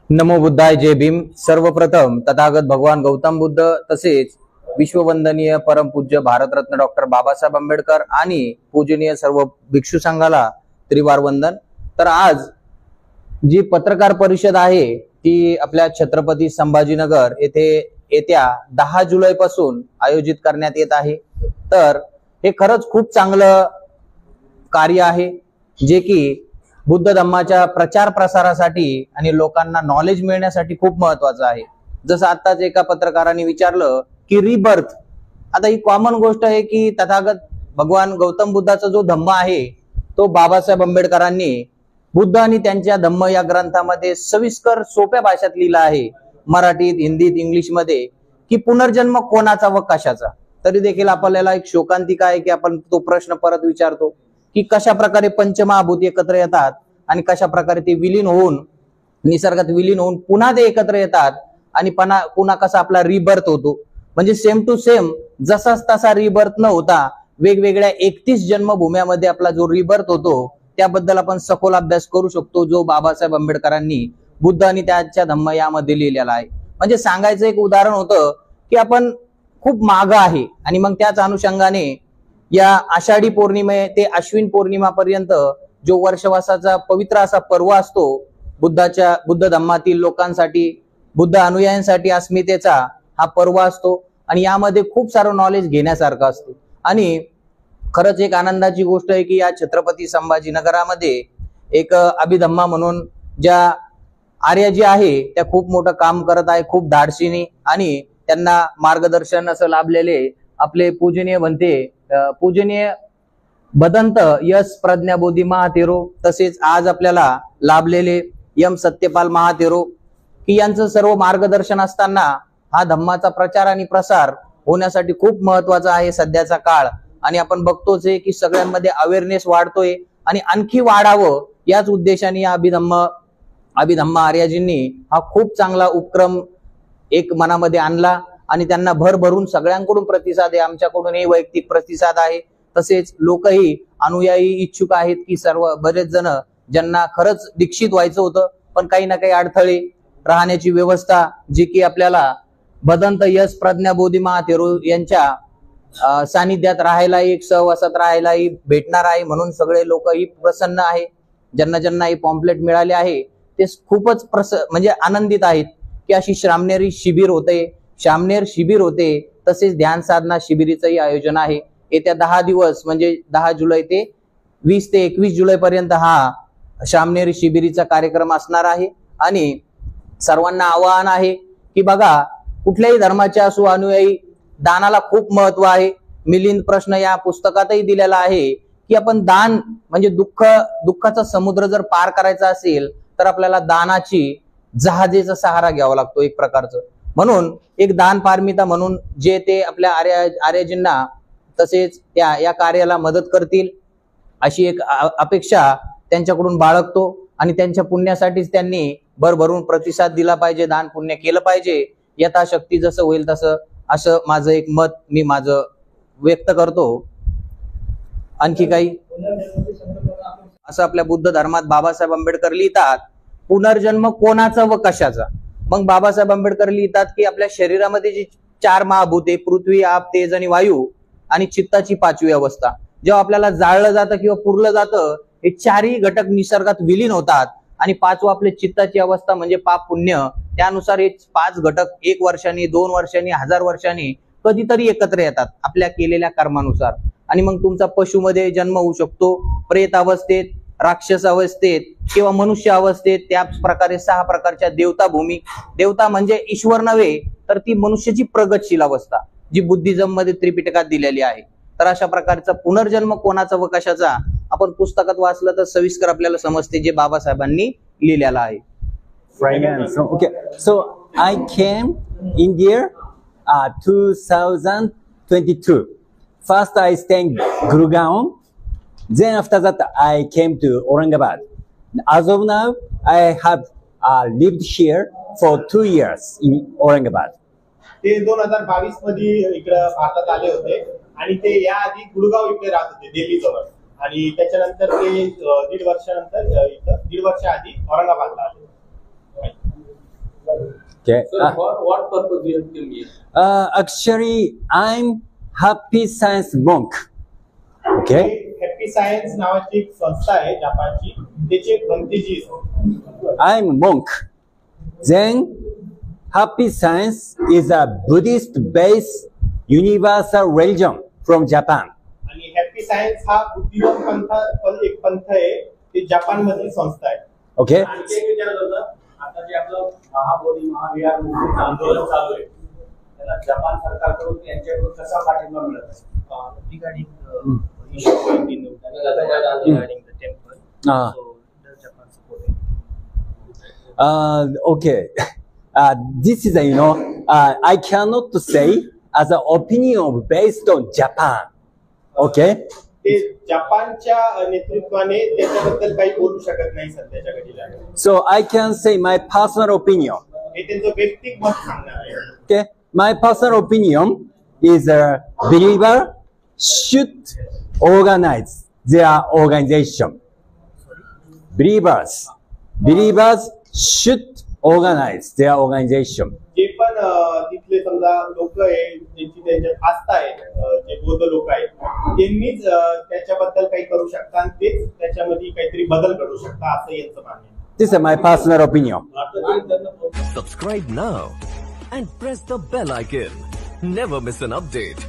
नमो बुद्धाय जय भीम। सर्वप्रथम तथागत भगवान गौतम बुद्ध तसेच विश्ववंदनीय परमपूज्य भारतरत्न डॉक्टर बाबासाहेब आंबेडकर आणि पूजनीय सर्व भिक्षू संघाला त्रिवार वंदन। तर आज जी पत्रकार परिषद आहे ती आपल्या छत्रपती संभाजीनगर येथे येत्या 10 जुलै पासून आयोजित करण्यात येत आहे। तर हे खरंच खूप चांगलं कार्य आहे जे की बुद्ध धम्माच्या प्रचार प्रसारासाठी आणि लोकांना नॉलेज मिळण्यासाठी खूप महत्वाचं आहे। जसं आताच एका पत्रकाराने विचारलं की रिबर्थ, आता ही कॉमन गोष्ट आहे की तथागत भगवान गौतम बुद्धाचा जो धम्म आहे तो बाबासाहेब आंबेडकरांनी बुद्ध आणि त्यांच्या धम्म या ग्रंथामध्ये सविस्कर सोप्या भाषेत लिहिलं आहे, मराठीत, हिंदीत, इंग्लिश मध्ये, की पुनर्जन्म कोणाचा व कशाचा। तरी देखील आपल्याला एक शोकांतिका आहे की आपण तो प्रश्न परत विचारतो की कशा प्रकारे पंचमहाभूत एकत्र येतात आणि कशा प्रकारे ते विलीन होऊन निसर्गात विलीन होऊन पुन्हा ते एकत्र येतात आणि पुन्हा कसा आपला रिबर्थ होतो। म्हणजे सेम टू सेम जसाच तसा रिबर्थ न होता वेगवेगळ्या 31 जन्मभूम्यामध्ये आपला जो रिबर्थ होतो त्याबद्दल आपण सखोल अभ्यास करू शकतो, जो बाबासाहेब आंबेडकरांनी बुद्ध आणि त्यांच्या धम्म यामध्ये लिहिलेला आहे। म्हणजे सांगायचं एक उदाहरण होतं की आपण खूप माग आहे आणि मग त्याच अनुषंगाने या आषाढी पौर्णिमे ते अश्विन पौर्णिमापर्यंत जो वर्षवासाचा पवित्र असा पर्व असतो बुद्ध धम्मातील लोकांसाठी, बुद्ध अनुयायांसाठी अस्मितेचा हा पर्व असतो आणि यामध्ये खूप सारं नॉलेज घेण्यासारखं असतं। आणि खरंच एक आनंदाची गोष्ट आहे की या छत्रपती संभाजीनगरामध्ये एक अभिधम्मा म्हणून ज्या आर्या जी आहे त्या खूप मोठं काम करत आहे, खूप धाडसीने, आणि त्यांना मार्गदर्शन असं लाभलेले आपले पूजनीय पूजनीय भदंत यश प्रज्ञाबोधी महातेरो, तसेच आज आपल्याला लाभलेले यम सत्यपाल महातेरो, की यांचं सर्व मार्गदर्शन असताना हा धम्माचा प्रचार आणि प्रसार होण्यासाठी खूप महत्वाचा आहे सध्याचा काळ। आणि आपण बघतोच आहे की सगळ्यांमध्ये अवेअरनेस वाढतोय आणि आणखी वाढावं याच उद्देशाने या अभिधम्मा आर्याजींनी हा खूप चांगला उपक्रम एक मनामध्ये आणला आणि त्यांना भरभरून सगळ्यांकडून प्रतिसाद आहे, आमच्याकडूनही वैयक्तिक प्रतिसाद आहे, तसेच लोकही अनुयायी इच्छुक आहेत की बरेच जण ज्यांना खरंच दीक्षित व्हायचं होतं पण काही ना काही अडथळे, राहण्याची व्यवस्था जी की आपल्याला भदंत यश प्रज्ञाबोधी महातेरो यांच्या सानिध्यात राहायलाही, एक सहवासात राहायलाही भेटणार आहे, म्हणून सगळे लोकही प्रसन्न आहे। ज्यांना ही पॉम्पलेट मिळाले आहे ते खूपच म्हणजे आनंदित आहेत की अशी श्रामणेरी शिबिर होते, तसेच ध्यान साधना शिबिरीचंही आयोजन आहे। येत्या 10 दिवस म्हणजे 10 जुलै ते 20 ते 21 जुलै पर्यंत हा श्रामणेरी शिबिरीचा कार्यक्रम असणार आहे। आणि सर्वांना आवाहन आहे की बघा, कुठल्याही धर्माचे असो अनुयायी, दानाला खूप महत्व आहे। मिलिंद प्रश्न या पुस्तकातही दिलेला आहे की आपण दान म्हणजे दुःखाचा समुद्र जर पार करायचा असेल तर आपल्याला दानाची जहाजेचा सहारा घ्यावा लागतो एक प्रकारचं। म्हणून एक दान पारमिता म्हणून जे ते आपल्या आर्यजींना तसेच या कार्याला मदत करतील अशी एक अपेक्षा त्यांच्याकडून बाळगतो आणि त्यांच्या पुण्यासाठीच त्यांनी भरभरून प्रतिसाद दिला पाहिजे, दान पुण्य केलं पाहिजे, यथाशक्ती जसं होईल तसं, असं माझं एक मत मी माझं व्यक्त करतो। आणखी काही असं आपल्या बुद्ध धर्मात बाबासाहेब आंबेडकर लिहितात, पुनर्जन्म कोणाचा व कशाचा। मग बाबासाहेब आंबेडकर लिहितात की आपल्या शरीरामध्ये जी 4 महाभूते, पृथ्वी, आप, तेज आणि वायू आणि चित्ताची 5वी अवस्था, जेव्हा आपल्याला जाळलं जातं किंवा पुरलं जातं हे 4ही घटक निसर्गात विलीन होतात आणि 5वं आपले चित्ताची अवस्था म्हणजे पाप पुण्य, त्यानुसार हे 5 घटक 1 वर्षांनी, 2 वर्षांनी, 1000 वर्षांनी कधीतरी एकत्र येतात आपल्या केलेल्या कर्मानुसार। आणि मग तुमचा पशुमध्ये जन्म होऊ शकतो, प्रेत अवस्थेत, राक्षस अवस्थेत किंवा मनुष्य अवस्थेत, त्याच प्रकारे 6 प्रकारच्या देवता भूमी। देवता म्हणजे ईश्वर नव्हे तर ती मनुष्याची प्रगतशील अवस्था जी बुद्धिझम मध्ये त्रिपिटकात दिलेली आहे। तर अशा प्रकारचा पुनर्जन्म कोणाचा व कशाचा आपण पुस्तकात वाचलं तर सविस्कर आपल्याला समजते जे बाबासाहेबांनी लिहिलेलं आहे। Okay, so I came in year 2022. First I stayed in Gurgaon. Then after that I came to Aurangabad. As of now, I have lived here for 2 years in Aurangabad. ते 2022 मध्ये इकडे भारतात आले होते आणि ते या आधी गुडगाव इकडे राहत होते दिल्ली जवळ, आणि त्याच्यानंतर ते 1.5 वर्षानंतर 1.5 वर्ष आधी औरंगाबादला आले। Okay. So what purpose you have came here? Actually, I'm Happy Science Monk. Okay. Happy science नावाची एक संस्था आहे जपानची, त्याची एक भंतेजी I'm monk. Then, Happy Science is a Buddhist-based universal religion from Japan. आणि हॅपी सायन्स हा बुद्धिवन एक पंथ आहे, ते जपान मधील संस्था आहे. Okay. आणखी एक विचारत होतं, आता जे आपलं महाबोधी महाविहार मुक्तीचं आंदोलन चालू आहे, त्याला जपान सरकारकडून यांच्याकडून कसा पाठिंबा मिळत आहे? regarding issue point in regarding the temple. Ah. So does Japan support it? Okay. This is, I cannot say as an opinion based on Japan. Okay. ते जपानच्या नेतृत्वाने त्याच्याबद्दल काही बोलू शकत नाही सध्याच्या घडीला. So I can say my personal opinion. हे त्यांचं वैयक्तिक मत सांगणार आहे. Okay. My personal opinion is a believer should organize their organization. Believers should organize their organization. जे पण तिथले समजा लोक आहे, ज्यांची त्यांच्यात आस्था आहे, जे बौद्ध लोक आहेत, त्यांनीच त्याच्याबद्दल काही करू शकता आणि तेच त्याच्यामध्ये काहीतरी बदल घडू शकता, असं यांचं मानणं आहे. This is my personal opinion. Subscribe now and press the bell icon. Never miss an update.